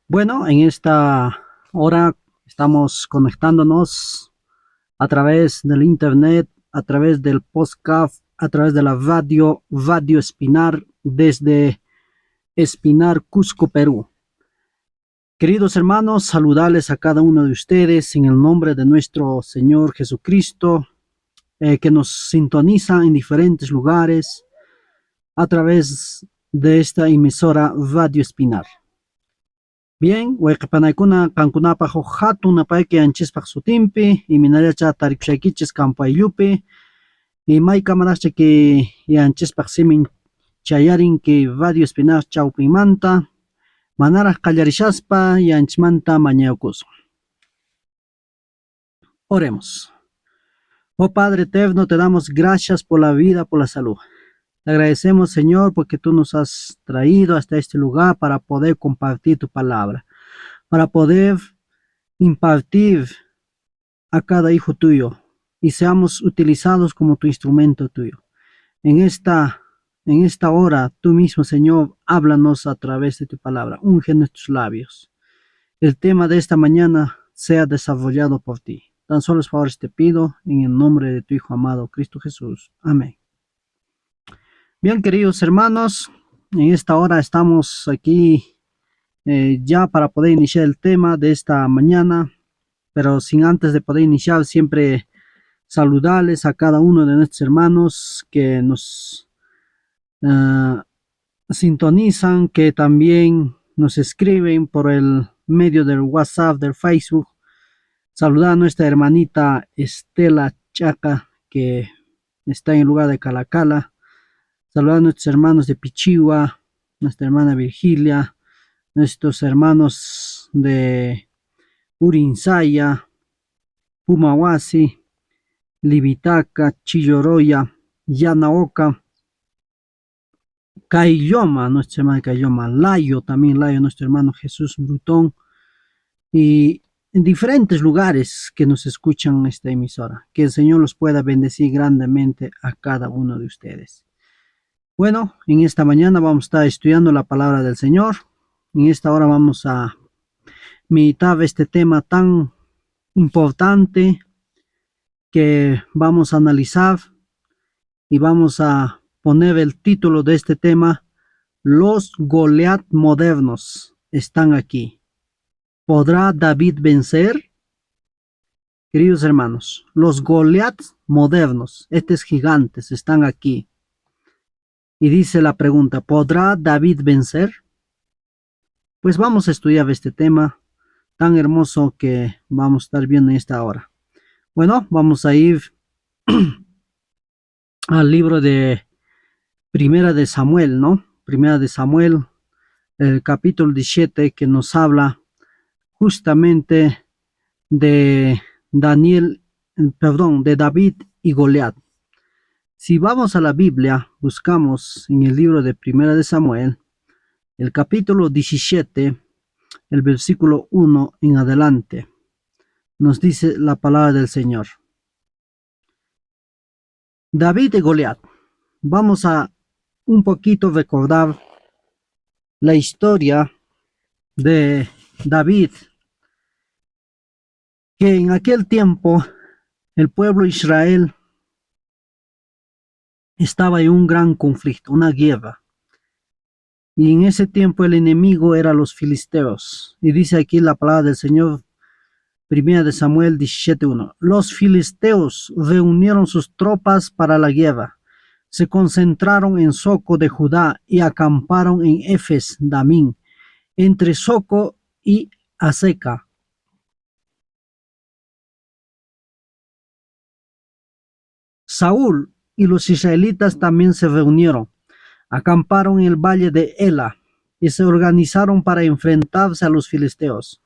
Bueno, en esta hora estamos conectándonos a través del internet, a través del podcast, a través de la Radio Espinar, desde Espinar, Cusco, Perú. Queridos hermanos, saludarles a cada uno de ustedes en el nombre de nuestro Señor Jesucristo, que nos sintoniza en diferentes lugares a través de esta emisora Radio Espinar. Bien, wayqipanaykuna kankunapaq huk hatun napayki anchispaq sutinpi iminallacha tarikusaykichis kampayllupi imayka manaqcha ki yanchispaq simin chayarinki Radio Espinar chawpinmanta manaraq qallarishaspa yanchmanta mañayukusun. Oremos. Oh Padre eterno, te damos gracias por la vida, por la salud. Te agradecemos, Señor, porque tú nos has traído hasta este lugar para poder compartir tu palabra, para poder impartir a cada hijo tuyo y seamos utilizados como tu instrumento tuyo. En esta hora, tú mismo, Señor, háblanos a través de tu palabra, unge nuestros labios. El tema de esta mañana sea desarrollado por ti. Tan solo los favores te pido en el nombre de tu Hijo amado, Cristo Jesús. Amén. Bien, queridos hermanos, en esta hora estamos aquí ya para poder iniciar el tema de esta mañana, pero sin antes de poder iniciar, siempre saludarles a cada uno de nuestros hermanos que nos sintonizan, que también nos escriben por el medio del WhatsApp, del Facebook. Saludar a nuestra hermanita Estela Chaca, que está en el lugar de Calacala. Saludar a nuestros hermanos de Pichigua, nuestra hermana Virgilia, nuestros hermanos de Urinsaya, Pumahuasi, Libitaca, Chilloroya, Yanaoka, Caylloma, nuestra hermana Caylloma, Layo, también Layo, nuestro hermano Jesús Brutón, y en diferentes lugares que nos escuchan en esta emisora. Que el Señor los pueda bendecir grandemente a cada uno de ustedes. Bueno, en esta mañana vamos a estar estudiando la palabra del Señor. En esta hora vamos a meditar este tema tan importante que vamos a analizar y vamos a poner el título de este tema: Los Goliat modernos están aquí. ¿Podrá David vencer? Queridos hermanos, los Goliat modernos, estos gigantes, están aquí. Y dice la pregunta: ¿podrá David vencer? Pues vamos a estudiar este tema tan hermoso que vamos a estar viendo en esta hora. Bueno, vamos a ir al libro de Primera de Samuel, ¿no? Primera de Samuel, el capítulo 17, que nos habla justamente de de David y Goliat. Si vamos a la Biblia, buscamos en el libro de Primera de Samuel, el capítulo 17, el versículo 1 en adelante, nos dice la palabra del Señor. David y Goliat. Vamos a un poquito recordar la historia de David, que en aquel tiempo el pueblo de Israel estaba en un gran conflicto, una guerra. Y en ese tiempo el enemigo era los filisteos. Y dice aquí la palabra del Señor, Primera de Samuel 17:1. Los filisteos reunieron sus tropas para la guerra. Se concentraron en Soco de Judá y acamparon en Efes Damín, entre Soco y Aseca. Saúl y los israelitas también se reunieron, acamparon en el valle de Ela y se organizaron para enfrentarse a los filisteos.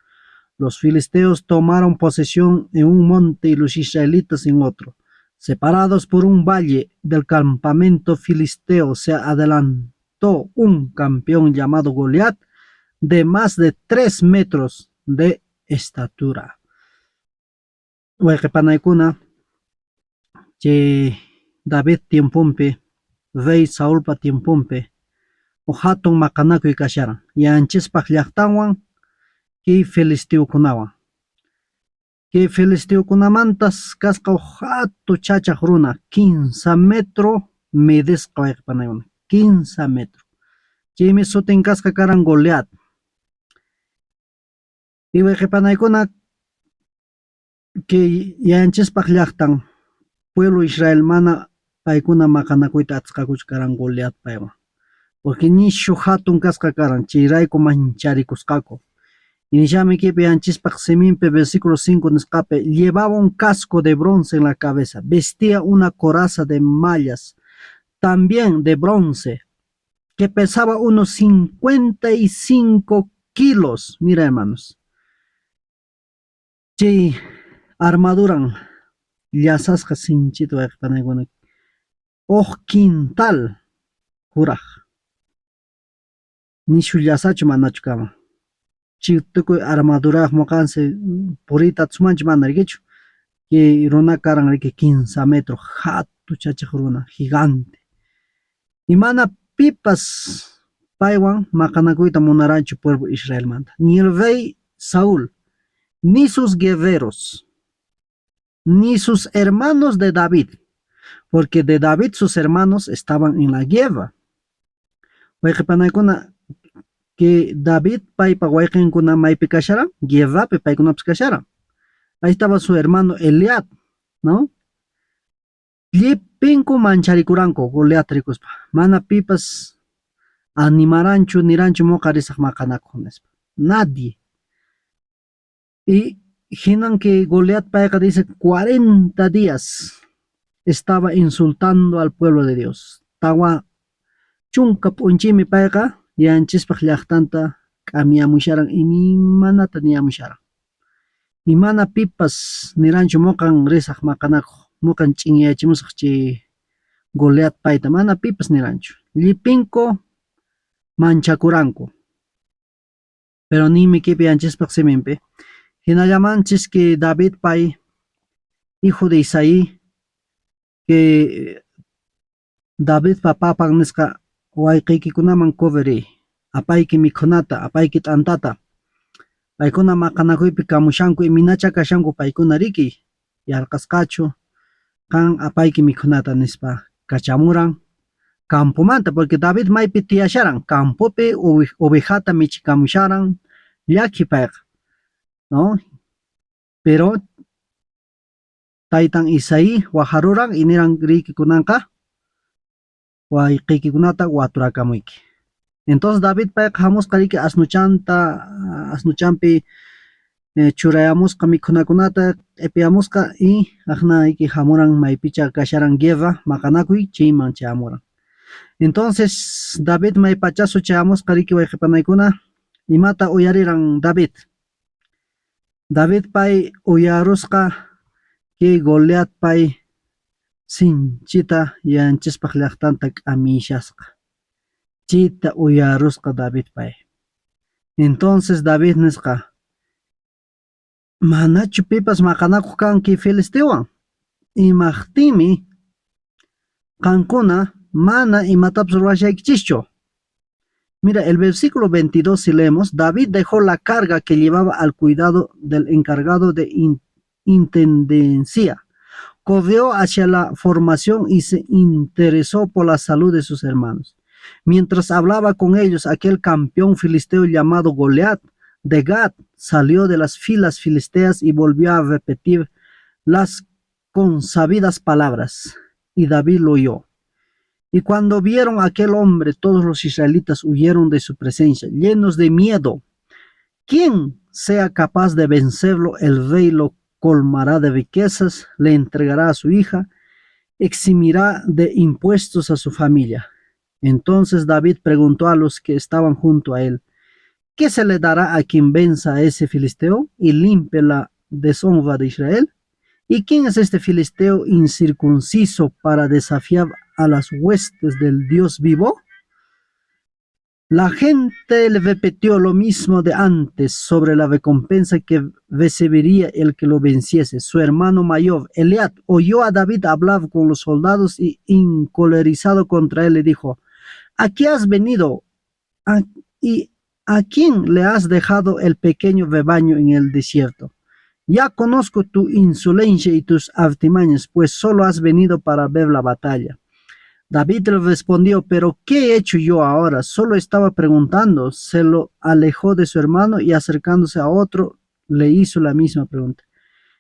Los filisteos tomaron posesión en un monte y los israelitas en otro. Separados por un valle del campamento filisteo, se adelantó un campeón llamado Goliat, de más de 3 metros de estatura. Huequepanaykuna, que David tiempumpe, rey Saúl pa tiempumpe, o hatun makanakuy kasharan. Yanchispaq llaqtanwan que filisteo kunawan. Que filisteo kunamantas kasqa hatu chachaq runa 15 metro medisqa wayqipanaywan 15 metro. Chaymi sutin kasqa karan Goliat. Y wayqipanaykuna que yanchispaq llaqtan pueblo Israel mana paykuna maqanakuyta atisqakuchu karan Goliat paywan. Porque nishu hatun kasqa karan chayrayku mancharikusqaku. Inicialmente anchispaq seminpe versículo 5 nisqape llevaba un casco de bronce en la cabeza, vestía una coraza de mallas, también de bronce, que pesaba unos 55 kilos. Mira, hermanos, chay armaduran llasasqa sinchita wayqipanaykuna quintal juraq. Nishu llasachu manachu kama. Tukuy armadura maqansi purita tumanchu mana rikichu. Que runa karan riki 15 metro hatu chachaq runa gigante. Y mana pipas paywan maqanakuyta munaranchu pueblo Israel manta. Ni el rey Saúl, ni sus guerreros, ni sus hermanos de David, porque de David sus hermanos estaban en la guerra. Wayqipanaykuna que David paypa wayqinkuna maypi kasharan, guerrapi paykunapas kasharan. Ahí estaba su hermano Eliab, ¿no? Llipinku mancharikuranku Goliat rikuspa. Mana pipas animaranchu niranchu moqa risaq maqanakuq nispa. Nadie. Y hinan que Goliat payqa dice 40 días estaba insultando al pueblo de Dios. Tawa chunka punchimi payqa yanchispaq llaqtanta k'amiamusharan imanata niyamusharan. Y mana pipas niranchu moqan risaq maqanakuq, moqan ch'inyachimusaq chay Goliat payta, mana pipas niranchu. Llipinku manchakuranku. Pero nimi kipi yanchispaq seminpi. Hinallamanchis que David pay, hijo de Isaí, que David papapan nisqa wayqiykikunaman kubiri, apayki mikhunata, apayki t'antata. Paykuna maqanakuypi kamushanku iminacha kashanku paykuna riki yarqasqachu kan apayki mikhunata nispa kachamuran campomanta, porque David maypi tiyasharan campopi ovejata michikamusharan llaki payqa, ¿no? Pero taytan Isaí waharuran y niran rikikunanqa wayqiykikunata waturakamuyki. Entonces David payqa hamusqa riki asnuchanpi churayamusqa mikhunakunata q'ipiyamusqa y aqnayki hamuran maypicha kasharan guerra maqanakuy chayman chayamuran. Entonces David maypachasu chayamusqa riki wayqipanaykuna imata uyariran David. David pay uyarusqa que Goliat pay sinchita yanchispaq llaqtanta k'amishasqa. Chita uyarusqa David pay. Entonces David nisqa manachu pipas maqanakuq kanki filisteowan. Imaqtimi qankuna mana imatapas ruwashaykichischu. Mira, el versículo 22 si leemos, David dejó la carga que llevaba al cuidado del encargado de intendencia. Corrió hacia la formación y se interesó por la salud de sus hermanos. Mientras hablaba con ellos, aquel campeón filisteo llamado Goliat de Gat salió de las filas filisteas y volvió a repetir las consabidas palabras. Y David lo oyó. Y cuando vieron a aquel hombre, todos los israelitas huyeron de su presencia, llenos de miedo. ¿Quién sea capaz de vencerlo? El rey lo colmará de riquezas, le entregará a su hija, eximirá de impuestos a su familia. Entonces David preguntó a los que estaban junto a él, ¿qué se le dará a quien venza a ese filisteo y limpie la deshonra de Israel? ¿Y quién es este filisteo incircunciso para desafiar a las huestes del Dios vivo? La gente le repitió lo mismo de antes sobre la recompensa que recibiría el que lo venciese. Su hermano mayor, Eliab, oyó a David hablar con los soldados y encolerizado contra él le dijo, ¿a qué has venido? ¿Y ¿a quién le has dejado el pequeño rebaño en el desierto? Ya conozco tu insolencia y tus artimañas, pues solo has venido para ver la batalla. David le respondió, pero ¿qué he hecho yo ahora? Solo estaba preguntando. Se lo alejó de su hermano y acercándose a otro, le hizo la misma pregunta.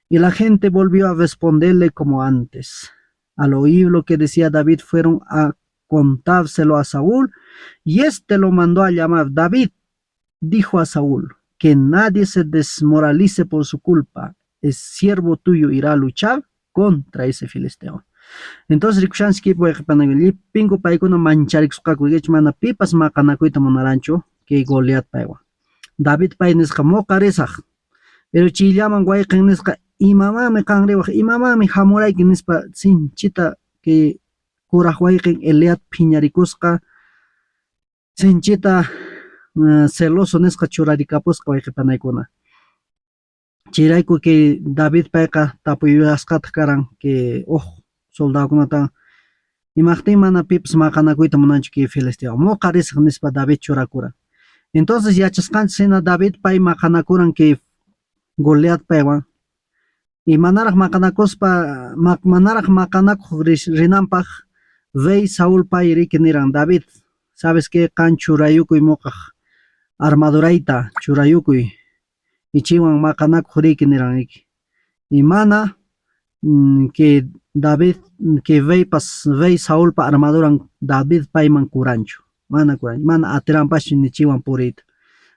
Y la gente volvió a responderle como antes. Al oír lo que decía David, fueron a contárselo a Saúl, y éste lo mandó a llamar. David dijo a Saúl, que nadie se desmoralice por su culpa. El siervo tuyo irá a luchar contra ese filisteo. Entonces, rikushansky, pues, pingo paikuna mancharixukakuygech mana pipas maqanakuyta munaranchu, que Goliat paywa. David pay nisqa moqarisaq, pero chillaman wayqin nisqa imamami qanriwaq, imamami hamurayki nispa sinchita que kuraq wayqin Eliat phiñarikusqa, sinchita celoso nisqa churarikapusqa wayqipanaykuna. Chirayku que David payqa tapuyasqata karan que soldado imagtín mana pipas maqanakuyta munanchu que filisteo moqarisaq nispa David churakura. Entonces yachasqanchik hina David pay maqanakuran que Goliat paywan, y manaraq maqanakuspa manaraq maqanakuq rinanpaq rey Saúl pay riki niran David, sabes que qan churayukuy muqaq armadurayta churayukuy ichiwan maqanakuq riki niran riki. Y mana que David, que rey Saúl pa armaduran David payman kuranchu, mana kuranchu, mana atiranpachu ni chiwan purita.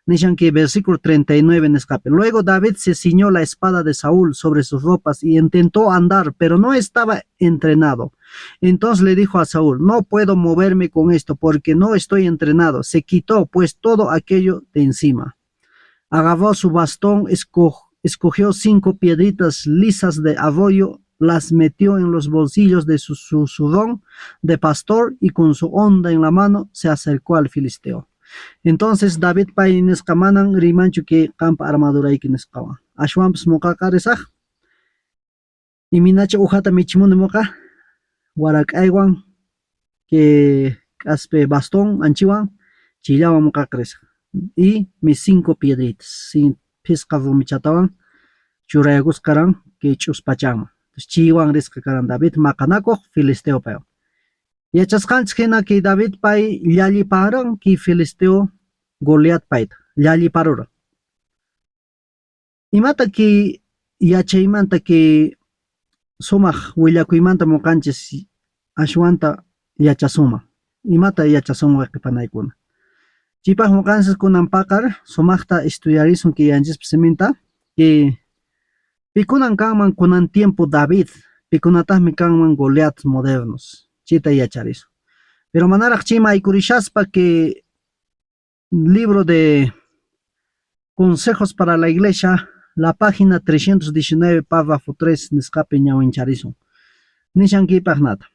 Nishan que versículo 39 en escape. Luego David se ciñó la espada de Saúl sobre sus ropas y intentó andar, pero no estaba entrenado. Entonces le dijo a Saúl, no puedo moverme con esto porque no estoy entrenado. Se quitó pues todo aquello de encima. Agarró su bastón, escogió 5 piedritas lisas de arroyo, las metió en los bolsillos de su sudón de pastor y con su honda en la mano se acercó al filisteo. Entonces David pay nisqamanan rimanchu que campa armadurayki nisqawan. Ashwanpas muqaqa risaq. Y minacha ujata michimunde muqa warak'aywan que kaspe bastón anchiwan chillawan muqaqa risaq. Y mis 5 piedritas, sin pisqa rumichatawan churayakusqaran que ch'uspachanman. Chiwan risqa karan David maqanakuq filisteo pay. Yachasqanchik hina que David pay llalliparan que filisteo Goliat payta llalliparuran. Imata que yachaymanta que sumaq willakuymanta muqanchis ashwanta yachasuma. Imata yachasuma wayqipanaykuna. Chipaq muqanchis kunan paqar sumaqta estudiarizun que yanchis seminta que pikunan kanman kunan tiempo David, pikunataqmi kanman Goliat modernos. Chita yacharizo. Pero manaraq chima aykurishaspa que libro de consejos para la iglesia, la página 319, párrafo 3, nisqapi ñawincharizo. Nishankipaq nata.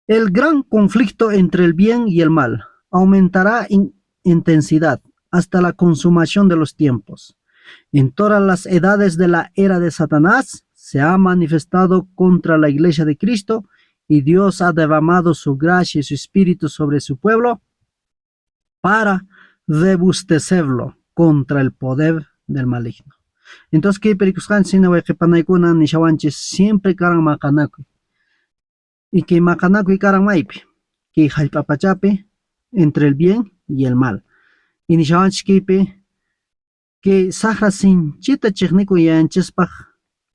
El gran conflicto entre el bien y el mal aumentará en intensidad hasta la consumación de los tiempos. En todas las edades de la era de Satanás se ha manifestado contra la iglesia de Cristo y Dios ha derramado su gracia y su espíritu sobre su pueblo para rebustecerlo contra el poder del maligno. Entonces, ¿qué perikuscan sina wayqipanaykuna nishawanchis siempre karan maqanakuy? Y que maqanakuy karan maypi, que hallp'apachapi entre el bien y el mal. Y nishawanchis kipi que saqra sinchita chiqnikuy yanchispaq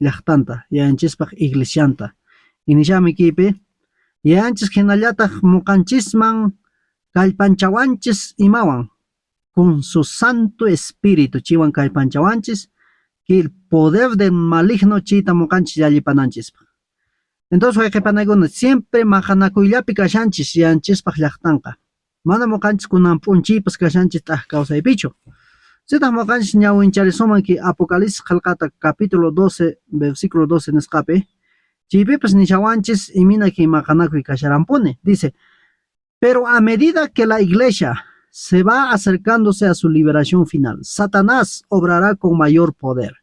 llaqtanta, yanchispaq iglesianta. Y nishami kipi yanchis hinallataq muqanchisman kallpanchawanchis imawan con su santo espíritu chiwan kallpanchawanchis que el poder del maligno chita muqanchis yallipananchispaq. Entonces wayqipanaykuna siempre maqanakuyllapi kashanchis yanchispaq llaqtanqa. Mana muqanchis kunan p'unchiypas kashanchis t'aq kawsaypichu. Sitaq muqanchis ñawincharisunman que Apocalipsis qillqata capítulo 12 versículo 12 nisqapi chaypipas nishawanchis imina que maqanakuy kasharanpuni. Dice, pero a medida que la iglesia se va acercándose a su liberación final, Satanás obrará con mayor poder.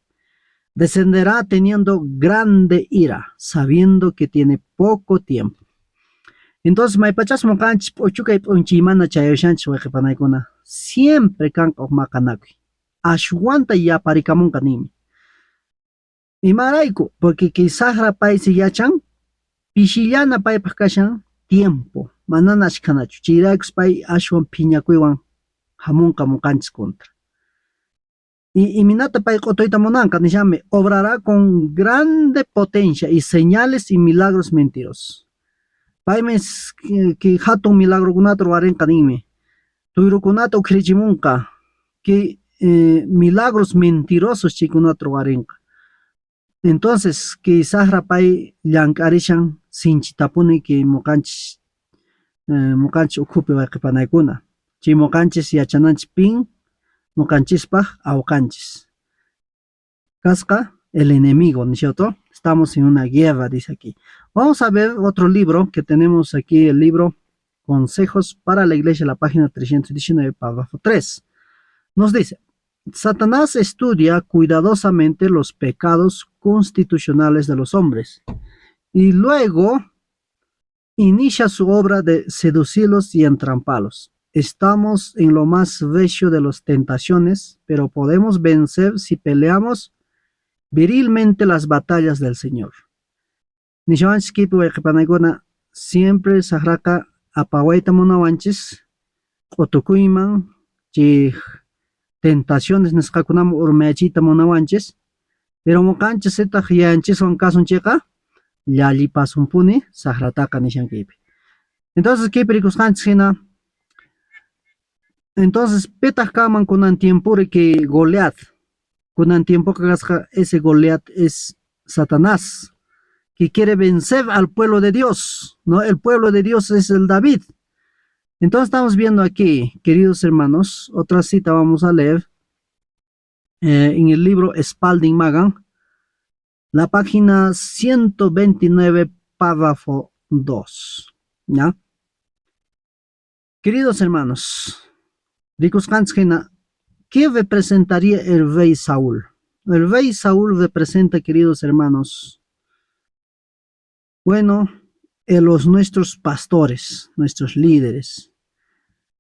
Descenderá teniendo grande ira, sabiendo que tiene poco tiempo. Entonces, maypachas muqanchis p'uchukay p'unchiymana chayashanchis wayqipanaykuna. siempre kanka makanaki. Ashwanta ya parikamunka nimi. Imarayku, porque quizás rapay si yachan, pishillana pay kashan tiempo. Manana ashkanachu. Chiraykus pay ashwan piñakuywan hamunka mukanchis contra. Y minata pay qotoyta munanka nishame, obrará con grande potencia y señales y milagros mentirosos. Paymes que hatun milagro kunato warenka nimi. Tuyrukunato ukrichimunka que milagros mentirosos chikunato warenka. Entonces, quizás rapay llankarishan sinchitapuni que mukanchis ukupi waqipanaykuna. Chi mukanchis yachananchis pin mukanchispaj aukanchis. Casca el enemigo, ¿no es cierto? Estamos en una guerra, dice aquí. Vamos a ver otro libro que tenemos aquí, el libro Consejos para la Iglesia, la página 319, párrafo 3. Nos dice, Satanás estudia cuidadosamente los pecados constitucionales de los hombres y luego inicia su obra de seducirlos y entramparlos. Estamos en lo más bello de las tentaciones, pero podemos vencer si peleamos virilmente las batallas del Señor. Siempre sahraka apawaita monawanchis, otukuyman, tentaciones nesqakunam urmeyachita monawanchis, pero mokanchis etaq yanchiswan kasunchiqa llali pasumpuni sahrataka nishankipi. Entonces kipirikusqanchis hina. Entonces petaq kaman kunan tiempo que Goliat, kunan tiempo que ese Goliat es Satanás, que quiere vencer al pueblo de Dios, ¿no? El pueblo de Dios es el David. Entonces estamos viendo aquí, queridos hermanos, otra cita vamos a leer en el libro Spalding Magan, la página 129, párrafo 2. ¿Ya? Queridos hermanos, ¿qué representaría el rey Saúl? El rey Saúl representa, queridos hermanos, bueno, nuestros pastores, nuestros líderes,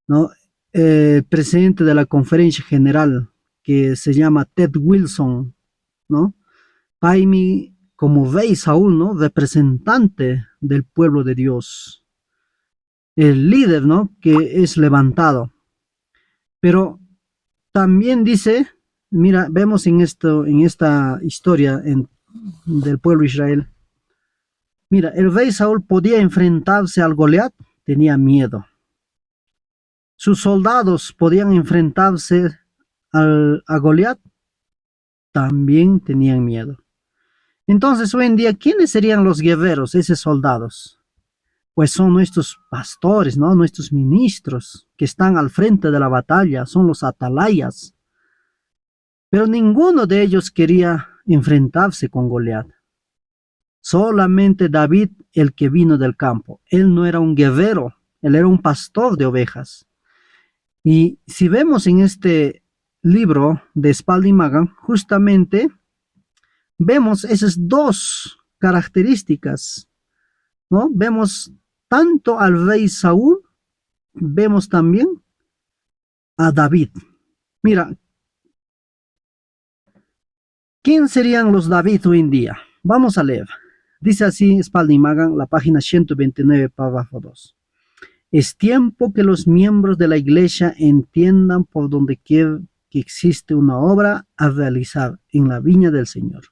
¿no? El presidente de la conferencia general, que se llama Ted Wilson, ¿no? Paimi como rey Saúl, ¿no? Representante del pueblo de Dios. El líder, ¿no? Que es levantado. Pero también dice, mira, vemos en esta historia del pueblo de Israel. Mira, el rey Saúl podía enfrentarse al Goliat, tenía miedo. Sus soldados podían enfrentarse a Goliat, también tenían miedo. Entonces, hoy en día, ¿quiénes serían los guerreros, esos soldados? Pues son nuestros pastores, ¿no? Nuestros ministros que están al frente de la batalla, son los atalayas. Pero ninguno de ellos quería enfrentarse con Goliat. Solamente David, el que vino del campo. Él no era un guerrero, él era un pastor de ovejas. Y si vemos en este libro de Spalding Magan, justamente vemos esas dos características, ¿no? Vemos tanto al rey Saúl, vemos también a David. Mira, ¿quién serían los David hoy en día? Vamos a leer. Dice así Spalding Magan, la página 129, párrafo 2. Es tiempo que los miembros de la iglesia entiendan por donde quiera que existe una obra a realizar en la viña del Señor.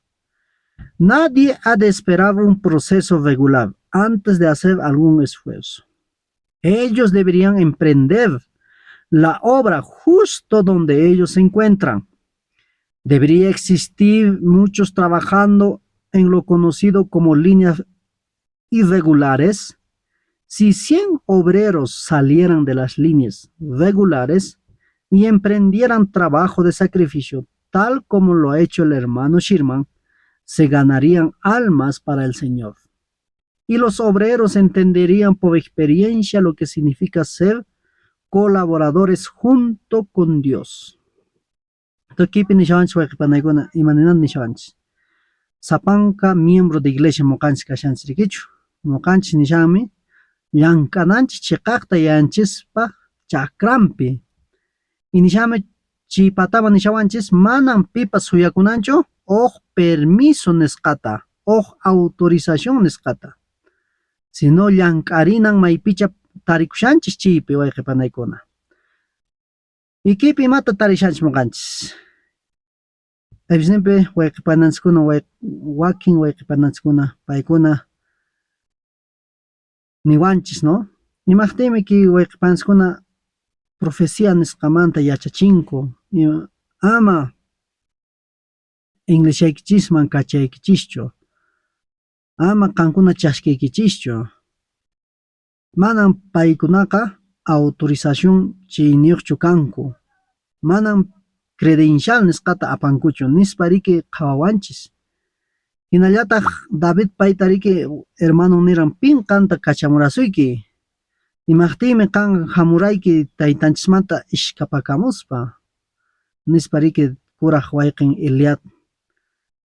Nadie ha de esperar un proceso regular antes de hacer algún esfuerzo. Ellos deberían emprender la obra justo donde ellos se encuentran. Debería existir muchos trabajando en lo conocido como líneas irregulares. Si 100 obreros salieran de las líneas regulares y emprendieran trabajo de sacrificio, tal como lo ha hecho el hermano Sherman, se ganarían almas para el Señor. Y los obreros entenderían por experiencia lo que significa ser colaboradores junto con Dios. Sapanka miembro de iglesia mokanchis kashanchis rikichu. Mokanchis nishami llankananchis chiqaqta yanchispa chakrampi. Y nishame chipataba nishawanchis manan pipas suyakunancho o permiso nescata o autorización nescata. Sino llank'arinan maypicha tarikushanchis chipi wayqipanaykuna. Ikipi mata tarishanchis maqanchis. Evidentemente wayqipananchikuna wakin wayqipananchikuna paykuna niwanchis, no? Imaqtimi ki wayqipananchikuna profecía nisqamanta yachachinku ama inglesaykichisman kachaykichischu, ama qankuna chashkaykichischu. Manan paykunaqa autorización chiyniyuqchu kanku, manan credencial nisqata apankuchu nispa riki qhawawanchis. Hinallataq David payta riki hermano niran pin qanta kachamurasuyki, imaqtimi qan hamurayki taytanchismanta ishkapakamuspa nispa riki kuraq wayqin Eliab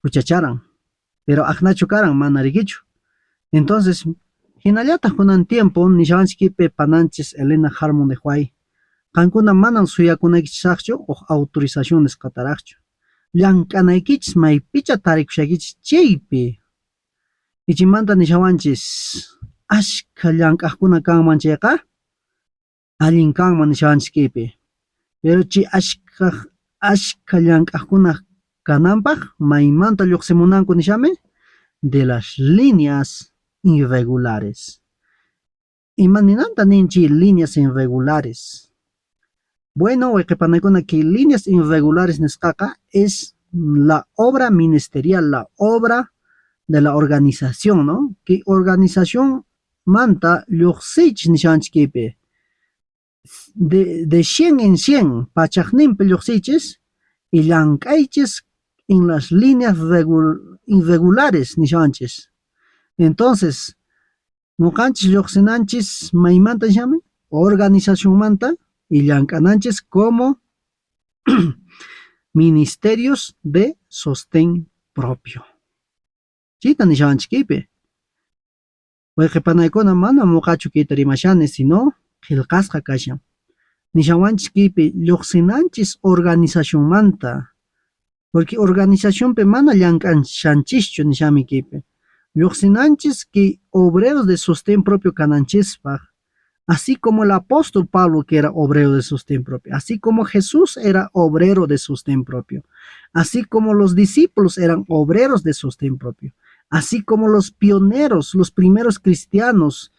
huchacharan, pero aqnachu karan mana rikichu. Entonces hinallataq kunan tiempo nishawanchikpi pananchis Elena Harmon de Huay qankuna manan suyakunaykichisaqchu o autorización nisqataraqchu, llank'anaykichis maypicha tarikushaykichis chaypi. Ichimanta nishawanchis ashka llank'aqkuna kanman chayqa allin kanman nishawanchikpi, pero chay ashka llank'aqkuna kananpaq maymanta lluqsimunanku nishame de las líneas irregulares. Imaninanta ninchi líneas irregulares. Bueno, wayqipanaykuna que líneas irregulares nisqaqa es la obra ministerial, la obra de la organización, ¿no? Que organización manta lluqsichis nishanchikpi. De 100 en 100 pachaqninpi lluqsichis y llank'aychis en las líneas irregulares nishanchis. Entonces, nuqanchis lluqsinanchis maymanta nishame organización manta y llank'ananchis como ministerios de sostén propio. Chita nishanchikpi. Wayqipanaykuna mana muqachu kayta rimashani, sino qillqasqa kashan. Nishawanchikpi lluqsinanchis organización manta, porque organizaciónpi mana llank'ashanchischu nishami kaypi. Lluqsinanchis que obreros de sostén propio kananchispaq, así como el apóstol Pablo que era obrero de sostén propio, así como Jesús era obrero de sostén propio, así como los discípulos eran obreros de sostén propio, así como los pioneros, los primeros cristianos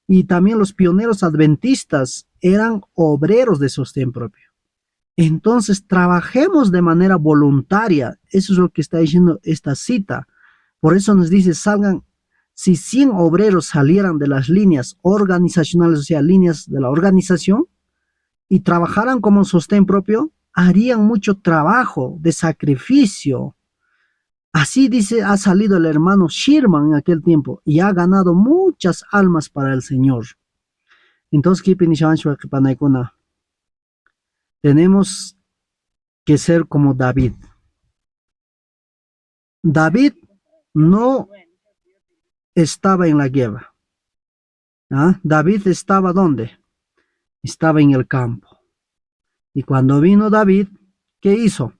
y también los pioneros adventistas eran obreros de sostén propio. Entonces trabajemos de manera voluntaria, eso es lo que está diciendo esta cita. Por eso nos dice, salgan, si 100 obreros salieran de las líneas organizacionales, o sea, líneas de la organización, y trabajaran como sostén propio, harían mucho trabajo de sacrificio. Así dice, ha salido el hermano Sherman en aquel tiempo y ha ganado muchas almas para el Señor. Entonces, tenemos que ser como David. David no estaba en la guerra. ¿Ah? David estaba ¿dónde? Estaba en el campo. Y cuando vino David, ¿qué hizo?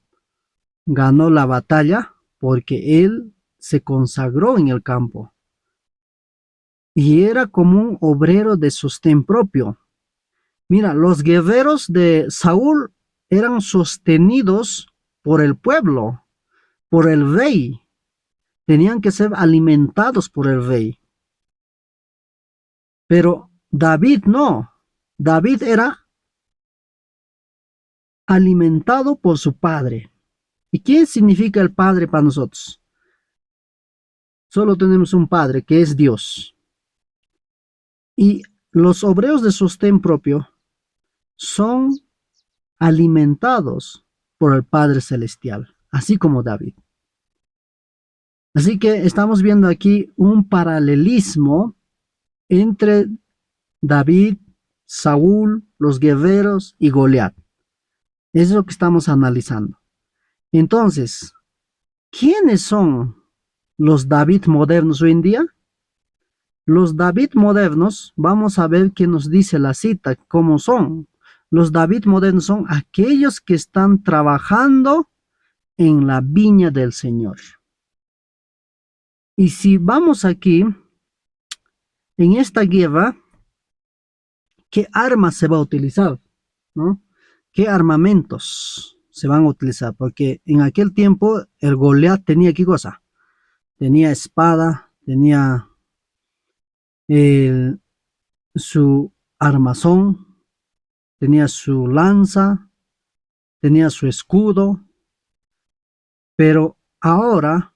Ganó la batalla porque él se consagró en el campo. Y era como un obrero de sostén propio. Mira, los guerreros de Saúl eran sostenidos por el pueblo, por el rey. Tenían que ser alimentados por el rey. Pero David no. David era alimentado por su padre. ¿Y qué significa el padre para nosotros? Solo tenemos un padre que es Dios. Y los obreros de sostén propio son alimentados por el Padre Celestial, así como David. Así que estamos viendo aquí un paralelismo entre David, Saúl, los guerreros y Goliat. Es lo que estamos analizando. Entonces, ¿quiénes son los David modernos hoy en día? Los David modernos, vamos a ver qué nos dice la cita, cómo son. Los David modernos son aquellos que están trabajando en la viña del Señor. Y si vamos aquí, en esta guerra, ¿qué armas se va a utilizar? ¿No? ¿Qué armamentos se van a utilizar? Porque en aquel tiempo el Goliat tenía qué cosa? Tenía espada, tenía su armazón, tenía su lanza, tenía su escudo, pero ahora,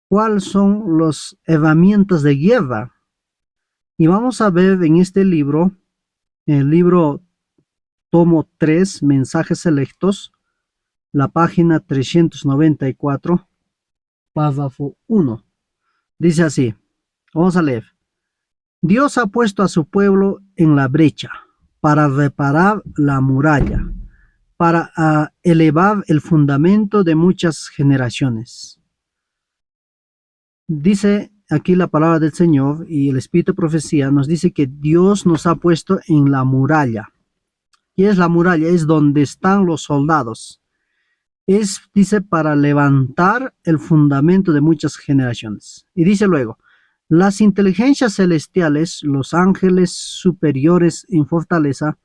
¿cuáles son las herramientas de guerra? Y vamos a ver en este libro, el libro tomo 3, mensajes selectos, la página 394, párrafo 1. Dice así, vamos a leer. Dios ha puesto a su pueblo en la brecha para reparar la muralla, para elevar el fundamento de muchas generaciones. Dice aquí la palabra del Señor y el Espíritu de Profecía nos dice que Dios nos ha puesto en la muralla. ¿Qué es la muralla? Es donde están los soldados. Dice, para levantar el fundamento de muchas generaciones. Y dice luego, las inteligencias celestiales, los ángeles superiores en fortaleza,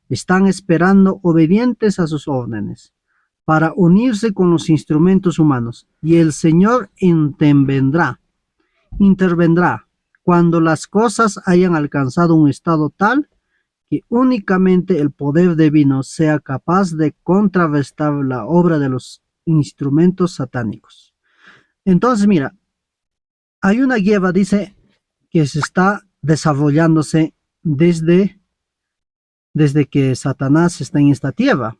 están esperando obedientes a sus órdenes para unirse con los instrumentos humanos. Y el Señor intervendrá cuando las cosas hayan alcanzado un estado tal que únicamente el poder divino sea capaz de contrarrestar la obra de los instrumentos satánicos. Entonces, mira, hay una guerra, dice, que se está desarrollándose desde que Satanás está en esta tierra.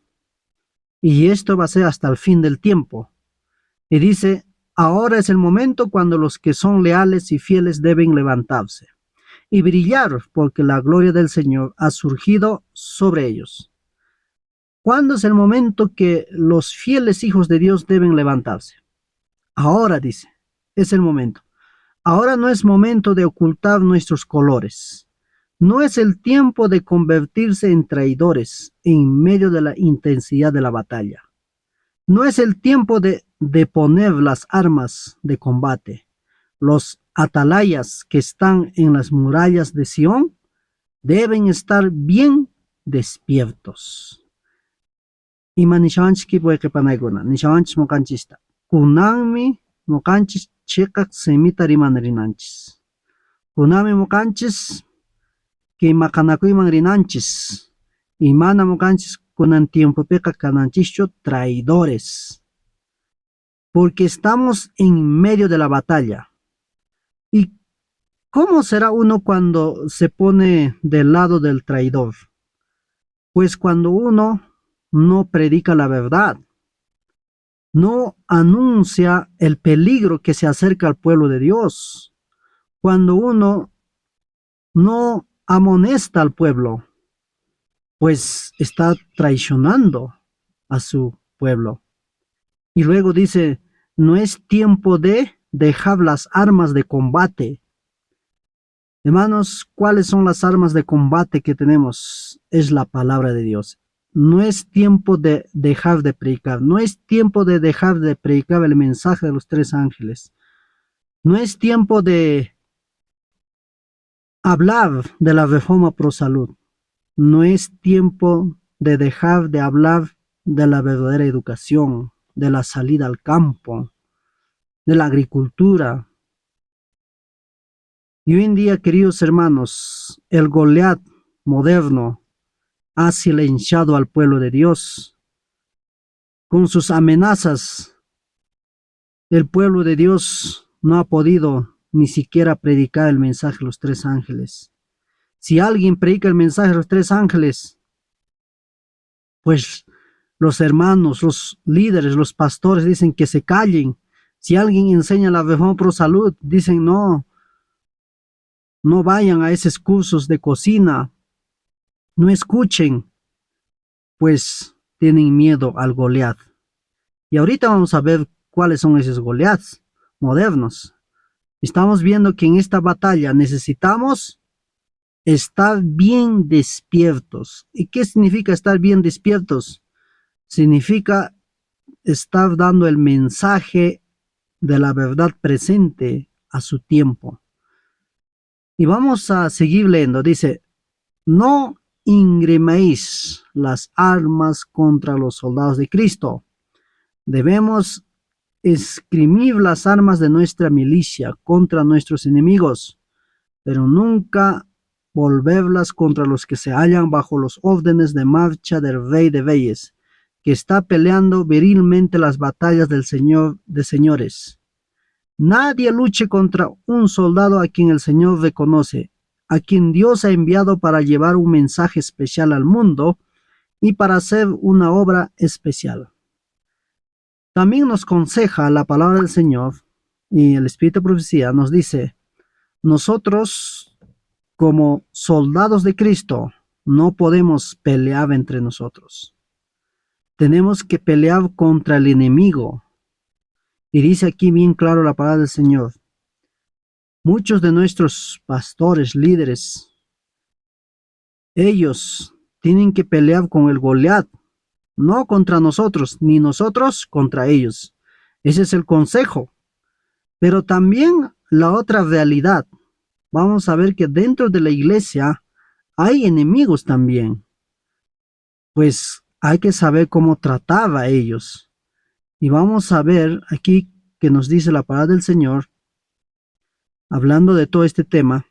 Y esto va a ser hasta el fin del tiempo. Y dice, ahora es el momento cuando los que son leales y fieles deben levantarse y brillar, porque la gloria del Señor ha surgido sobre ellos. ¿Cuándo es el momento que los fieles hijos de Dios deben levantarse? Ahora, dice, es el momento. Ahora no es momento de ocultar nuestros colores. No es el tiempo de convertirse en traidores en medio de la intensidad de la batalla. No es el tiempo de poner las armas de combate. Los atalayas que están en las murallas de Sión deben estar bien despiertos. Ima nishawanchik pueqipanaykuna, nishawanchik mokanchista. Kunanmi mokanchis chikak semita rimana rinanchis. Kunami mokanchis que makanakuyman rinanchis. Imana mokanchis kunan tiempopeka kananchischo traidores. Porque estamos en medio de la batalla. ¿Y cómo será uno cuando se pone del lado del traidor? Pues cuando uno no predica la verdad, no anuncia el peligro que se acerca al pueblo de Dios, cuando uno no amonesta al pueblo, pues está traicionando a su pueblo. Y luego dice, no es tiempo de dejar las armas de combate. Hermanos, ¿cuáles son las armas de combate que tenemos? Es la palabra de Dios. No es tiempo de dejar de predicar. No es tiempo de dejar de predicar el mensaje de los 3 ángeles. No es tiempo de hablar de la reforma pro salud. No es tiempo de dejar de hablar de la verdadera educación, de la salida al campo, de la agricultura. Y hoy en día, queridos hermanos, el Goliat moderno ha silenciado al pueblo de Dios. Con sus amenazas, el pueblo de Dios no ha podido ni siquiera predicar el mensaje de los 3 ángeles. Si alguien predica el mensaje de los 3 ángeles, pues los hermanos, los líderes, los pastores dicen que se callen. Si alguien enseña la reforma pro salud, dicen no vayan a esos cursos de cocina, no escuchen, pues tienen miedo al Goliat. Y ahorita vamos a ver cuáles son esos Goliats modernos. Estamos viendo que en esta batalla necesitamos Estad bien despiertos. ¿Y qué significa estar bien despiertos? Significa estar dando el mensaje de la verdad presente a su tiempo. Y vamos a seguir leyendo. Dice, no ingriméis las armas contra los soldados de Cristo. Debemos esgrimir las armas de nuestra milicia contra nuestros enemigos, pero nunca volverlas contra los que se hallan bajo los órdenes de marcha del Rey de Reyes, que está peleando virilmente las batallas del Señor de señores. Nadie luche contra un soldado a quien el Señor reconoce, a quien Dios ha enviado para llevar un mensaje especial al mundo y para hacer una obra especial. También nos aconseja la palabra del Señor y el Espíritu de Profecía nos dice, nosotros como soldados de Cristo no podemos pelear entre nosotros. Tenemos que pelear contra el enemigo. Y dice aquí bien claro la palabra del Señor. Muchos de nuestros pastores, líderes, ellos tienen que pelear con el Goliat, no contra nosotros, ni nosotros contra ellos. Ese es el consejo. Pero también la otra realidad. Vamos a ver que dentro de la iglesia hay enemigos también. Pues hay que saber cómo tratar a ellos. Y vamos a ver aquí que nos dice la palabra del Señor, hablando de todo este tema.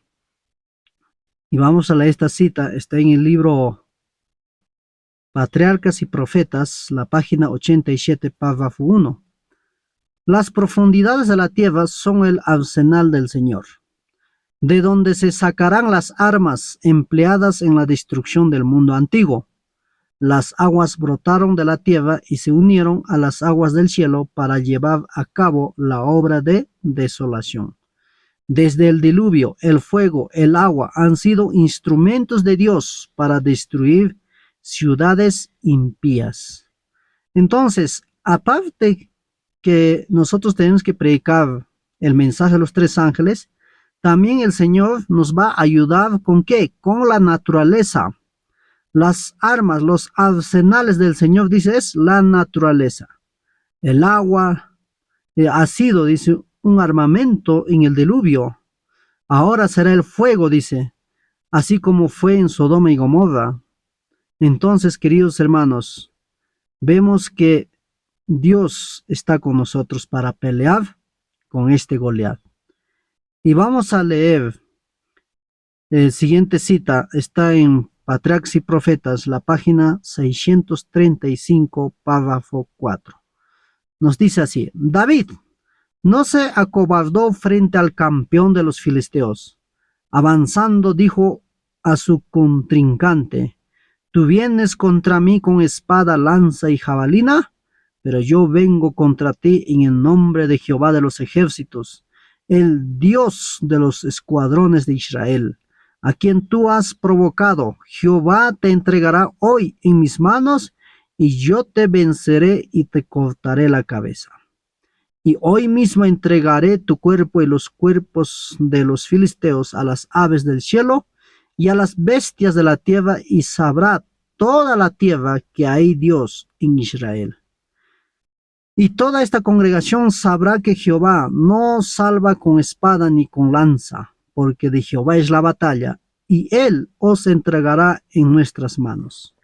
Y vamos a leer esta cita, está en el libro Patriarcas y Profetas, la página 87, párrafo 1. Las profundidades de la tierra son el arsenal del Señor, de donde se sacarán las armas empleadas en la destrucción del mundo antiguo. Las aguas brotaron de la tierra y se unieron a las aguas del cielo para llevar a cabo la obra de desolación. Desde el diluvio, el fuego, el agua han sido instrumentos de Dios para destruir ciudades impías. Entonces, aparte que nosotros tenemos que predicar el mensaje de los tres ángeles, también el Señor nos va a ayudar ¿con qué? Con la naturaleza. Las armas, los arsenales del Señor, dice, es la naturaleza. El agua ha sido, dice, un armamento en el diluvio. Ahora será el fuego, dice, así como fue en Sodoma y Gomorra. Entonces, queridos hermanos, vemos que Dios está con nosotros para pelear con este Goliat. Y vamos a leer el siguiente cita, está en Patriarcas y Profetas, la página 635, párrafo 4. Nos dice así, David no se acobardó frente al campeón de los filisteos. Avanzando dijo a su contrincante, tú vienes contra mí con espada, lanza y jabalina, pero yo vengo contra ti en el nombre de Jehová de los ejércitos, el Dios de los escuadrones de Israel, a quien tú has provocado. Jehová te entregará hoy en mis manos, y yo te venceré y te cortaré la cabeza. Y hoy mismo entregaré tu cuerpo y los cuerpos de los filisteos a las aves del cielo y a las bestias de la tierra, y sabrá toda la tierra que hay Dios en Israel. Y toda esta congregación sabrá que Jehová no salva con espada ni con lanza, porque de Jehová es la batalla, y él os entregará en nuestras manos.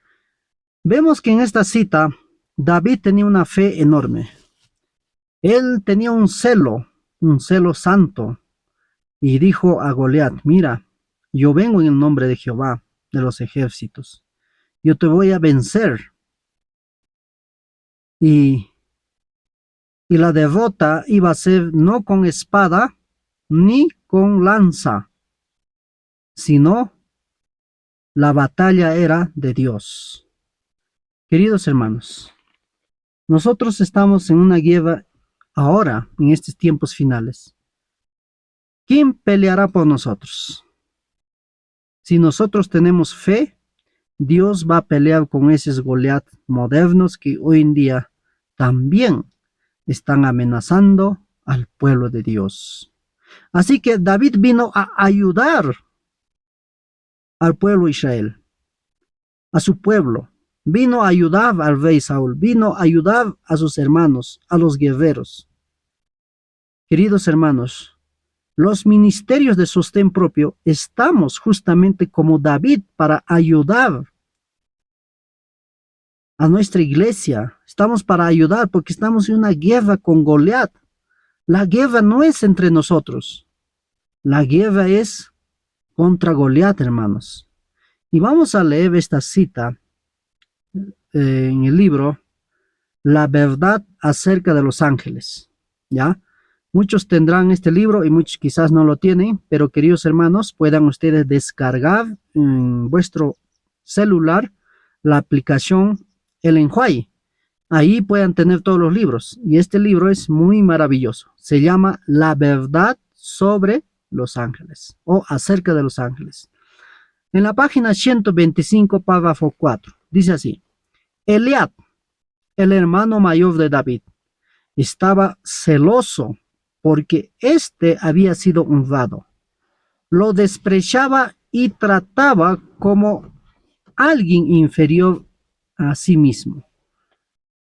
Vemos que en esta cita David tenía una fe enorme. Él tenía un celo santo, y dijo a Goliat, mira, yo vengo en el nombre de Jehová de los ejércitos, yo te voy a vencer. Y la derrota iba a ser no con espada ni con lanza, sino la batalla era de Dios. Queridos hermanos, nosotros estamos en una guerra ahora, en estos tiempos finales. ¿Quién peleará por nosotros? Si nosotros tenemos fe, Dios va a pelear con esos Goliat modernos que hoy en día también están amenazando al pueblo de Dios. Así que David vino a ayudar al pueblo de Israel, a su pueblo. Vino a ayudar al rey Saúl, vino a ayudar a sus hermanos, a los guerreros. Queridos hermanos, los ministerios de sostén propio estamos justamente como David para ayudar a nuestra iglesia. Estamos para ayudar porque estamos en una guerra con Goliat. La guerra no es entre nosotros. La guerra es contra Goliat, hermanos. Y vamos a leer esta cita en el libro La verdad acerca de los ángeles. ¿Ya? Muchos tendrán este libro y muchos quizás no lo tienen, pero queridos hermanos, puedan ustedes descargar en vuestro celular la aplicación El Enjuague. Ahí puedan tener todos los libros. Y este libro es muy maravilloso. Se llama La verdad sobre los ángeles o acerca de los ángeles. En la página 125, párrafo 4, dice así: Eliab, el hermano mayor de David, estaba celoso porque éste había sido honrado. Lo despreciaba y trataba como alguien inferior a sí mismo.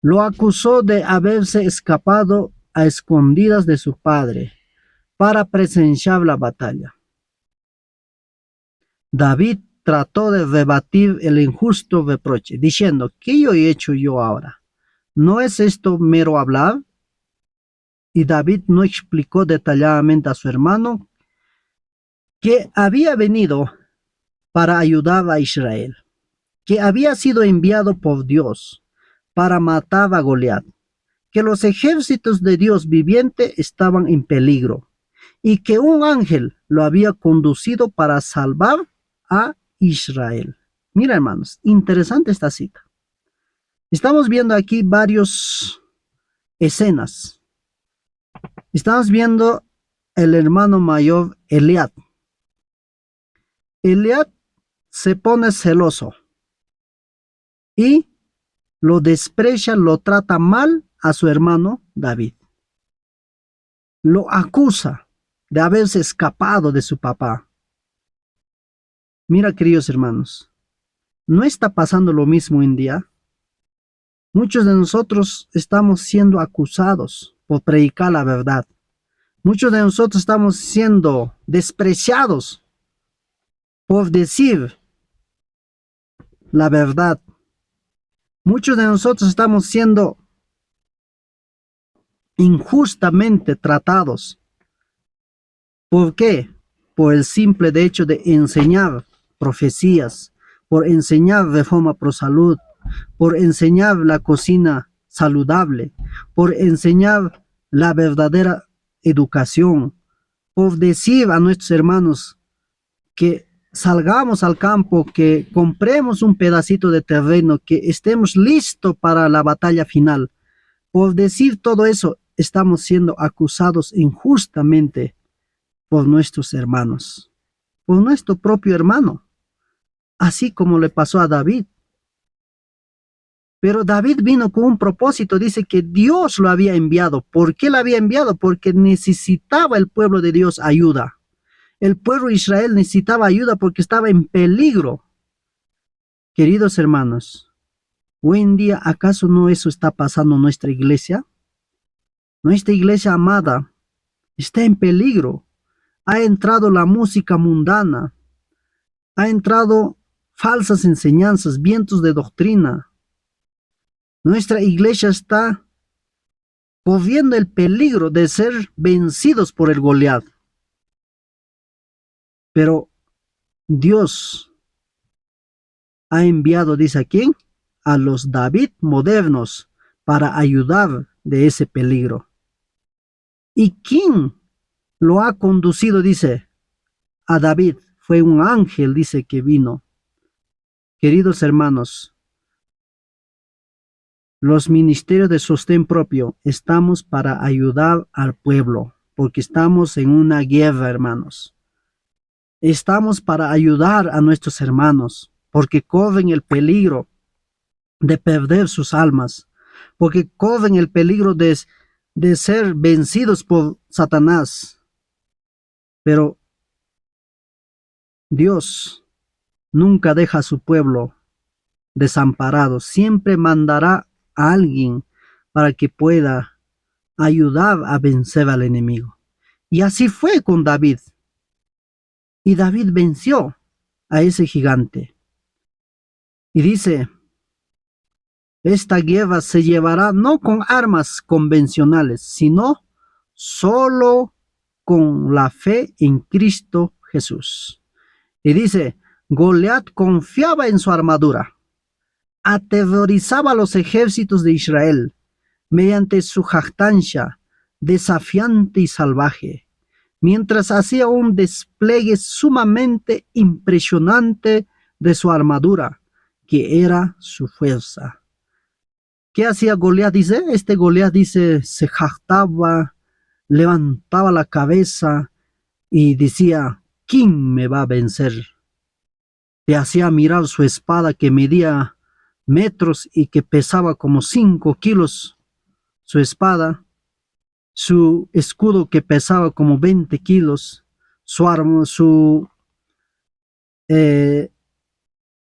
Lo acusó de haberse escapado a escondidas de su padre para presenciar la batalla. David trató de rebatir el injusto reproche, diciendo: ¿qué he hecho yo ahora? ¿No es esto mero hablar? Y David no explicó detalladamente a su hermano que había venido para ayudar a Israel, que había sido enviado por Dios para matar a Goliat, que los ejércitos de Dios viviente estaban en peligro y que un ángel lo había conducido para salvar a Israel. Mira, hermanos, interesante esta cita. Estamos viendo aquí varias escenas. Estamos viendo el hermano mayor Eliab. Eliab se pone celoso y lo desprecia, lo trata mal a su hermano David. Lo acusa de haberse escapado de su papá. Mira, queridos hermanos, ¿no está pasando lo mismo hoy en día? Muchos de nosotros estamos siendo acusados por predicar la verdad. Muchos de nosotros estamos siendo despreciados por decir la verdad. Muchos de nosotros estamos siendo injustamente tratados. ¿Por qué? Por el simple hecho de enseñar profecías, por enseñar reforma pro salud, por enseñar la cocina saludable, por enseñar la verdadera educación, por decir a nuestros hermanos que salgamos al campo, que compremos un pedacito de terreno, que estemos listos para la batalla final. Por decir todo eso, estamos siendo acusados injustamente por nuestros hermanos, por nuestro propio hermano, así como le pasó a David. Pero David vino con un propósito, dice que Dios lo había enviado. ¿Por qué lo había enviado? Porque necesitaba el pueblo de Dios ayuda. El pueblo de Israel necesitaba ayuda porque estaba en peligro. Queridos hermanos, hoy en día, ¿acaso no eso está pasando en nuestra iglesia? Nuestra iglesia amada está en peligro. Ha entrado la música mundana, ha entrado falsas enseñanzas, vientos de doctrina. Nuestra iglesia está corriendo el peligro de ser vencidos por el Goliat. Pero Dios ha enviado, dice aquí, a los David modernos para ayudar de ese peligro. ¿Y quién lo ha conducido? Dice a David. Fue un ángel, dice, que vino. Queridos hermanos, los ministerios de sostén propio estamos para ayudar al pueblo, porque estamos en una guerra, hermanos. Estamos para ayudar a nuestros hermanos, porque corren el peligro de perder sus almas, porque corren el peligro de ser vencidos por Satanás. Pero Dios nunca deja a su pueblo desamparado, siempre mandará a alguien para que pueda ayudar a vencer al enemigo. Y así fue con David. Y David venció a ese gigante. Y dice, esta guerra se llevará no con armas convencionales, sino solo con la fe en Cristo Jesús. Y dice, Goliat confiaba en su armadura, aterrorizaba a los ejércitos de Israel mediante su jactancia desafiante y salvaje, mientras hacía un despliegue sumamente impresionante de su armadura, que era su fuerza. ¿Qué hacía Goliat? Dice, Goliat dice, se jactaba, levantaba la cabeza y decía, ¿quién me va a vencer? Le hacía mirar su espada que medía metros y que pesaba como 5 kilos, su espada, su escudo que pesaba como 20 kilos, eh,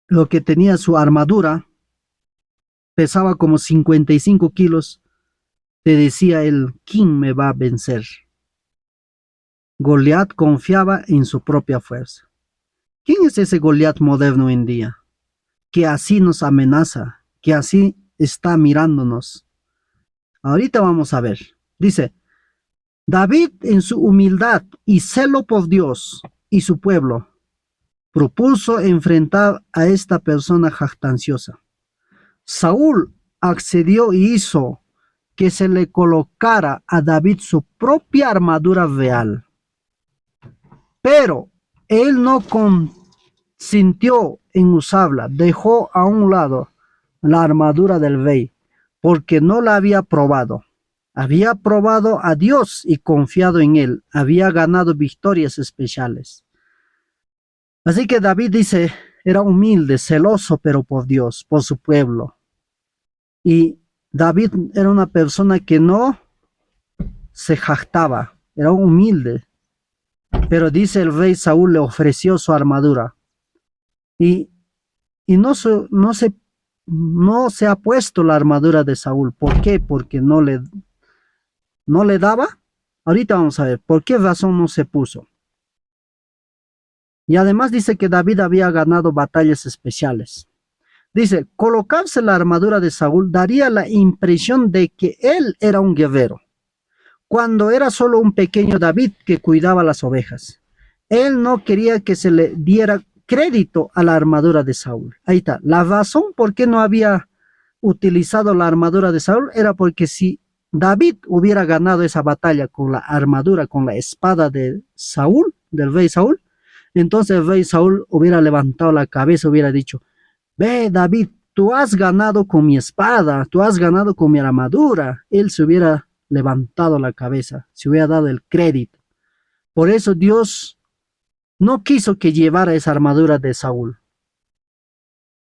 lo que tenía su armadura pesaba como 55 kilos. Te decía él, ¿quién me va a vencer? Goliat confiaba en su propia fuerza. ¿Quién es ese Goliat moderno en día? Que así nos amenaza, que así está mirándonos. Ahorita vamos a ver. Dice, David en su humildad y celo por Dios y su pueblo, propuso enfrentar a esta persona jactanciosa. Saúl accedió y hizo que se le colocara a David su propia armadura real. Pero él no consintió en usarla, dejó a un lado la armadura del rey, porque no la había probado. Había probado a Dios y confiado en él, había ganado victorias especiales. Así que David dice, era humilde, celoso, pero por Dios, por su pueblo. Y David era una persona que no se jactaba, era humilde. Pero dice el rey Saúl le ofreció su armadura. Y, y no se ha puesto la armadura de Saúl. ¿Por qué? Porque no le daba. Ahorita vamos a ver por qué razón no se puso. Y además dice que David había ganado batallas especiales. Dice, colocarse la armadura de Saúl daría la impresión de que él era un guerrero, cuando era solo un pequeño David que cuidaba las ovejas. Él no quería que se le diera crédito a la armadura de Saúl. Ahí está. La razón por qué no había utilizado la armadura de Saúl era porque si David hubiera ganado esa batalla con la armadura, con la espada de Saúl, del rey Saúl, entonces el rey Saúl hubiera levantado la cabeza, hubiera dicho, ve David, tú has ganado con mi espada, tú has ganado con mi armadura. Él se hubiera levantado la cabeza, se hubiera dado el crédito. Por eso Dios no quiso que llevara esa armadura de Saúl.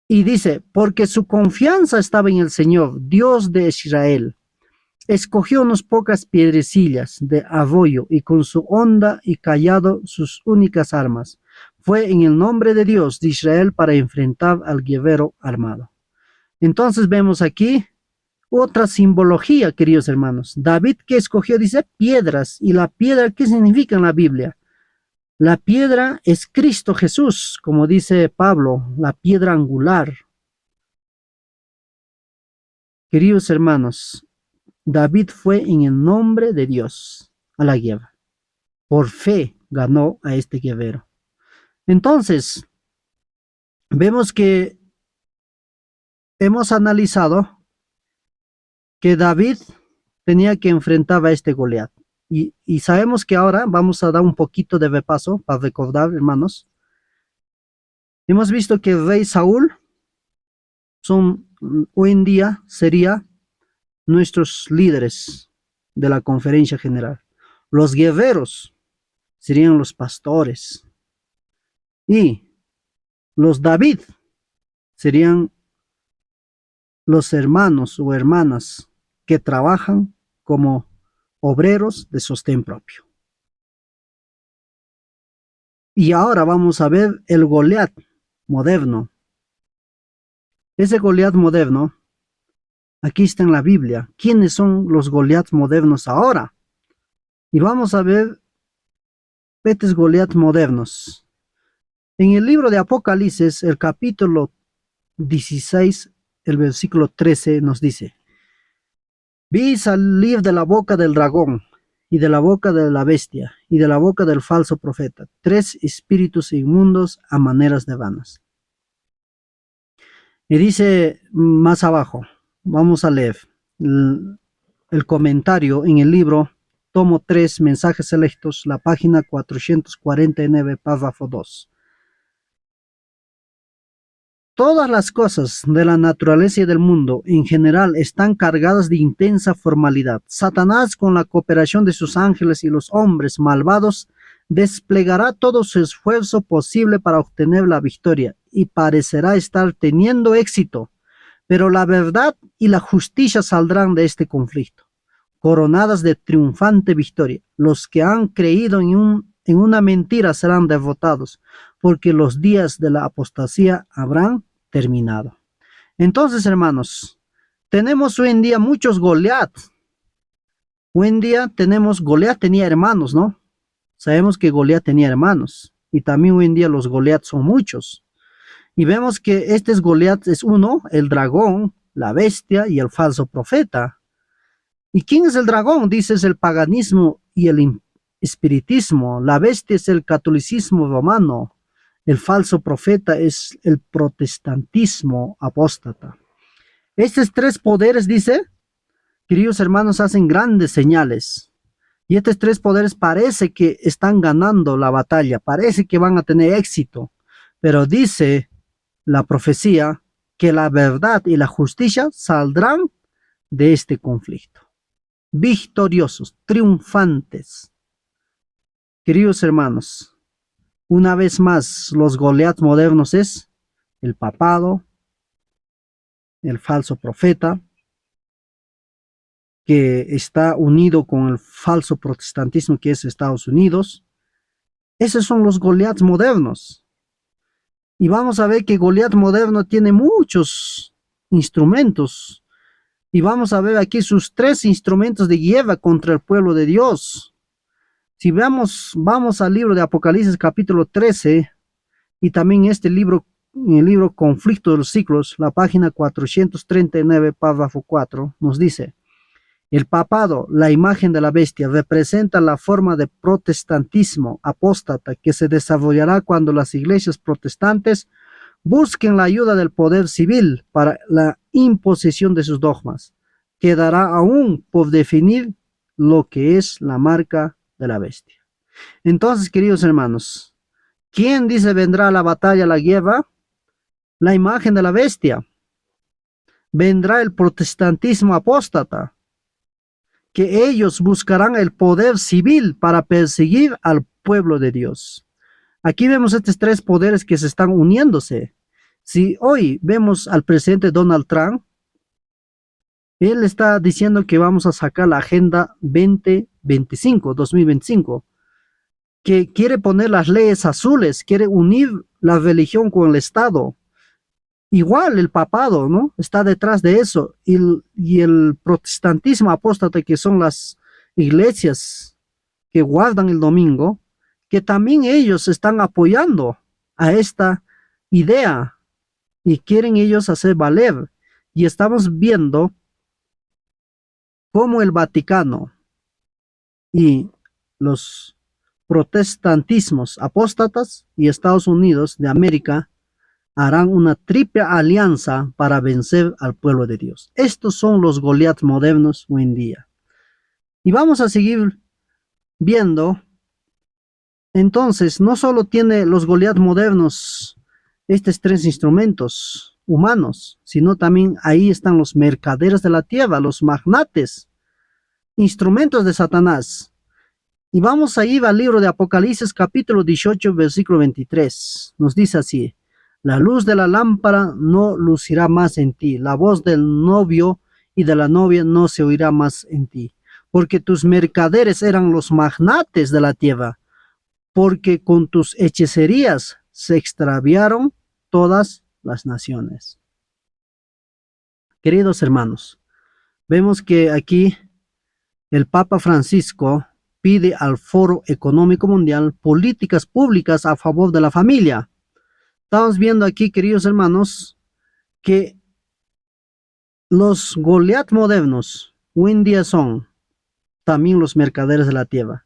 Y dice, porque su confianza estaba en el Señor, Dios de Israel. Escogió unas pocas piedrecillas de arroyo y con su honda y callado sus únicas armas. Fue en el nombre de Dios de Israel para enfrentar al guerrero armado. Entonces vemos aquí otra simbología, queridos hermanos. David, que escogió, dice piedras. ¿Y la piedra qué significa en la Biblia? La piedra es Cristo Jesús, como dice Pablo, la piedra angular. Queridos hermanos, David fue en el nombre de Dios a la guerra. Por fe ganó a este guerrero. Entonces, vemos que hemos analizado que David tenía que enfrentar a este Goliat. Y sabemos que ahora vamos a dar un poquito de repaso para recordar, hermanos. Hemos visto que el rey Saúl hoy en día sería nuestros líderes de la conferencia general. Los guerreros serían los pastores. Y los David serían los hermanos o hermanas que trabajan como obreros de sostén propio. Y ahora vamos a ver el Goliat, moderno. Ese Goliat moderno, aquí está en la Biblia. ¿Quiénes son los Goliaths modernos ahora? Y vamos a ver estos Goliaths modernos. En el libro de Apocalipsis, el capítulo 16, el versículo 13 nos dice: vi salir de la boca del dragón, y de la boca de la bestia, y de la boca del falso profeta, 3 espíritus inmundos a maneras de vanas. Y dice más abajo, vamos a leer el comentario en el libro, tomo 3, mensajes selectos, la página 449, párrafo 2. Todas las cosas de la naturaleza y del mundo en general están cargadas de intensa formalidad. Satanás, con la cooperación de sus ángeles y los hombres malvados, desplegará todo su esfuerzo posible para obtener la victoria y parecerá estar teniendo éxito. Pero la verdad y la justicia saldrán de este conflicto, coronadas de triunfante victoria. Los que han creído en una mentira serán derrotados, porque los días de la apostasía habrán terminado. Entonces, hermanos, tenemos hoy en día muchos Goliat. Hoy en día tenemos, Goliat tenía hermanos, ¿no? Sabemos que Goliat tenía hermanos, y también hoy en día los Goliat son muchos. Y vemos que este es Goliat, es uno, el dragón, la bestia y el falso profeta. ¿Y quién es el dragón? Dice, es el paganismo y el espiritismo. La bestia es el catolicismo romano. El falso profeta es el protestantismo apóstata. Estos 3 poderes, dice, queridos hermanos, hacen grandes señales. Y estos 3 poderes parece que están ganando la batalla, parece que van a tener éxito. Pero dice la profecía que la verdad y la justicia saldrán de este conflicto. Victoriosos, triunfantes. Queridos hermanos, una vez más, los Goliat modernos es el papado, el falso profeta, que está unido con el falso protestantismo que es Estados Unidos. Esos son los Goliat modernos. Y vamos a ver que Goliat moderno tiene muchos instrumentos. Y vamos a ver aquí sus 3 instrumentos de guerra contra el pueblo de Dios. Si vamos al libro de Apocalipsis capítulo 13, y también este libro, en el libro Conflicto de los Siglos, la página 439, párrafo 4, nos dice: el papado, la imagen de la bestia, representa la forma de protestantismo apóstata que se desarrollará cuando las iglesias protestantes busquen la ayuda del poder civil para la imposición de sus dogmas. Quedará aún por definir lo que es la marca de la bestia. Entonces, queridos hermanos, ¿quién dice vendrá a la batalla, la guerra? La imagen de la bestia. Vendrá el protestantismo apóstata, que ellos buscarán el poder civil para perseguir al pueblo de Dios. Aquí vemos estos 3 poderes que se están uniéndose. Si hoy vemos al presidente Donald Trump, él está diciendo que vamos a sacar la Agenda 2025, que quiere poner las leyes azules, quiere unir la religión con el Estado. Igual el papado, ¿no? Está detrás de eso. Y el protestantismo apóstata, que son las iglesias que guardan el domingo, que también ellos están apoyando a esta idea y quieren ellos hacer valer. Y estamos viendo cómo el Vaticano y los protestantismos apóstatas y Estados Unidos de América harán una triple alianza para vencer al pueblo de Dios. Estos son los Goliat modernos hoy en día. Y vamos a seguir viendo. Entonces, no solo tiene los Goliat modernos estos 3 instrumentos humanos, sino también ahí están los mercaderes de la tierra, los magnates, instrumentos de Satanás. Y vamos a ir al libro de Apocalipsis capítulo 18, versículo 23. Nos dice así: la luz de la lámpara no lucirá más en ti, la voz del novio y de la novia no se oirá más en ti, porque tus mercaderes eran los magnates de la tierra, porque con tus hechicerías se extraviaron todas las naciones. Queridos hermanos, vemos que aquí el Papa Francisco pide al Foro Económico Mundial políticas públicas a favor de la familia. Estamos viendo aquí, queridos hermanos, que los Goliat modernos hoy en día son también los mercaderes de la tierra.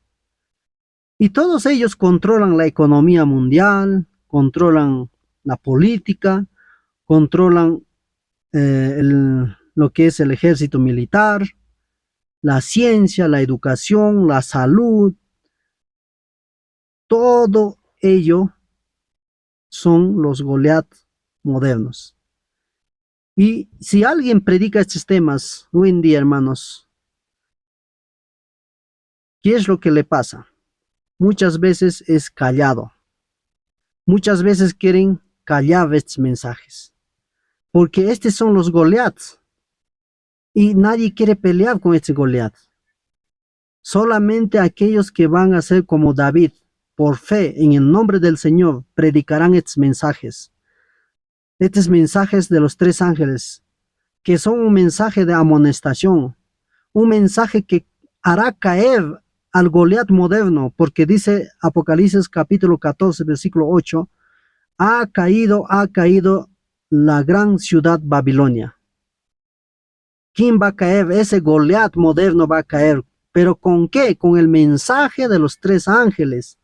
Y todos ellos controlan la economía mundial, controlan la política, controlan lo que es el ejército militar, la ciencia, la educación, la salud. Todo ello son los Goliat modernos. Y si alguien predica estos temas hoy en día, hermanos, ¿qué es lo que le pasa? Muchas veces es callado. Muchas veces quieren callar estos mensajes. Porque estos son los Goliaths. Y nadie quiere pelear con este Goliat. Solamente aquellos que van a ser como David, por fe en el nombre del Señor, predicarán estos mensajes. Estos mensajes de los tres ángeles, que son un mensaje de amonestación, un mensaje que hará caer al Goliat moderno, porque dice Apocalipsis capítulo 14, versículo 8, ha caído la gran ciudad Babilonia. ¿Quién va a caer? Ese Goliat moderno va a caer. ¿Pero con qué? Con el mensaje de los tres ángeles.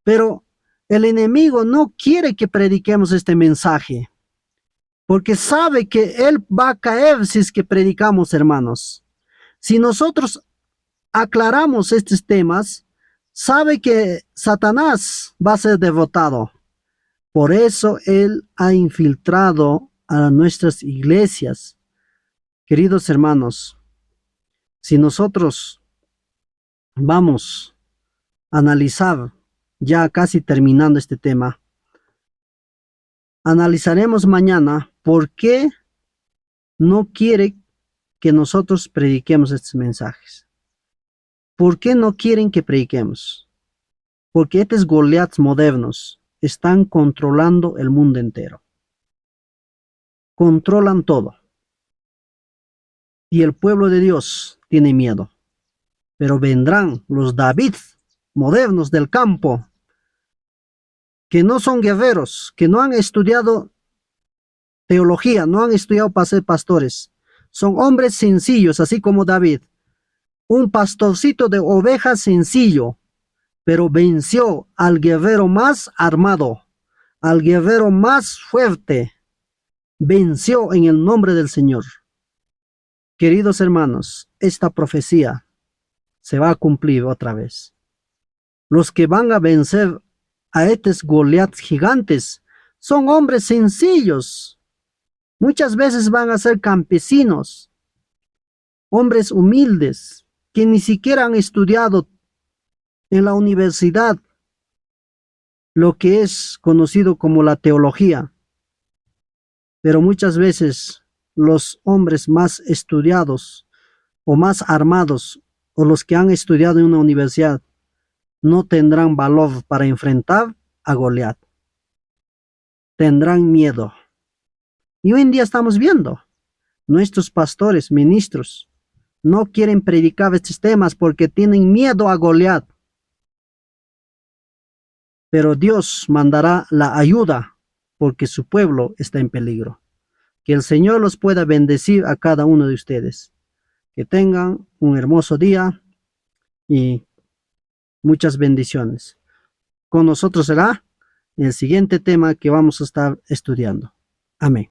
Pero el enemigo no quiere que prediquemos este mensaje, porque sabe que él va a caer si es que predicamos, hermanos. Si nosotros aclaramos estos temas, sabe que Satanás va a ser derrotado. Por eso él ha infiltrado a nuestras iglesias. Queridos hermanos, si nosotros vamos a analizar, ya casi terminando este tema, analizaremos mañana por qué no quiere que nosotros prediquemos estos mensajes. ¿Por qué no quieren que prediquemos? Porque estos Goliaths modernos están controlando el mundo entero. Controlan todo. Y el pueblo de Dios tiene miedo. Pero vendrán los David modernos del campo, que no son guerreros, que no han estudiado teología, no han estudiado para ser pastores. Son hombres sencillos, así como David. Un pastorcito de ovejas sencillo, pero venció al guerrero más armado, al guerrero más fuerte. Venció en el nombre del Señor. Queridos hermanos, esta profecía se va a cumplir otra vez. Los que van a vencer a estos Goliaths gigantes son hombres sencillos. Muchas veces van a ser campesinos, hombres humildes, que ni siquiera han estudiado en la universidad lo que es conocido como la teología. Pero muchas veces los hombres más estudiados o más armados o los que han estudiado en una universidad no tendrán valor para enfrentar a Goliat. Tendrán miedo. Y hoy en día estamos viendo, nuestros pastores, ministros, no quieren predicar estos temas porque tienen miedo a Goliat. Pero Dios mandará la ayuda porque su pueblo está en peligro. Que el Señor los pueda bendecir a cada uno de ustedes. Que tengan un hermoso día y muchas bendiciones. Con nosotros será el siguiente tema que vamos a estar estudiando. Amén.